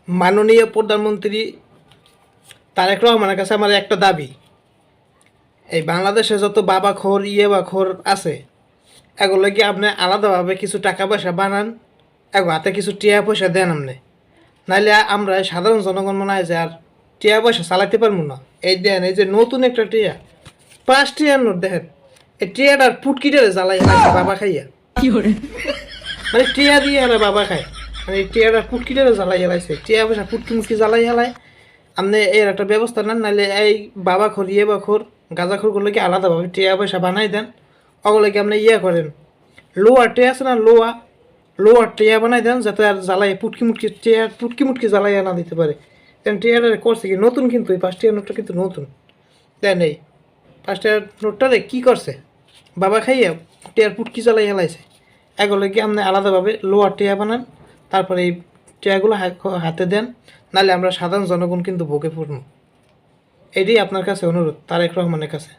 মাননীয় প্রধানমন্ত্রী তারেক রহমানের কাছে আমার একটা দাবি, এই বাংলাদেশে যত বাবাখোর বাখোর আছে এগুলো কি আপনি আলাদাভাবে কিছু টাকা পয়সা বানান, এগো হাতে কিছু টিয়া পয়সা দেন আপনি, নাইলে আমরা সাধারণ জনগণ মনে হয় যে আর টিয়া পয়সা চালাতে পারবো না। এই দেন, এই যে নতুন একটা টিয়া 5 টিয়ার নোট দেখেন, এই টিয়াটার পুটকিটারে জ্বালাই হেলাইছে বাবা খাইয়া, মানে টিয়া দিয়ে হেলে বাবা খায়, মানে এই টিয়াটার পুটকিটারে জ্বালাই হেলাইছে, টিয়া পয়সা পুটকি মুটকি জ্বালাই হেলায়। আপনি এর একটা ব্যবস্থা নেন, নাহলে এই বাবাখোর বাখোর গাঁজাখোরগুলোকে আলাদাভাবে টিয়া পয়সা বানাই দেন। ওগুলোকে আপনি করেন, লোয়ার টিয়া আছে না, লোয়ার টিয়া বানাই দেন, যাতে আর জ্বালাই পুটকি মুটকি জ্বালাই না দিতে পারে। কারণ টিয়াটা করছে কি নতুন, কিন্তু এই 5 টিয়ার নোটটা কিন্তু নতুন দেন। এই 5 টিয়ার নোটটারে কী করছে, বাবা খাইয়া টিয়ার পুটকি জ্বালাই হেলাইছে। এগুলোকে আপনি আলাদাভাবে লোয়ার টিয়া বানান, তারপরে এই টিয়াগুলো হাতে দেন, নাহলে আমরা সাধারণ জনগণ কিন্তু ভোগে পড়ব। এটাই আপনার কাছে অনুরোধ, তারেক রহমানের কাছে।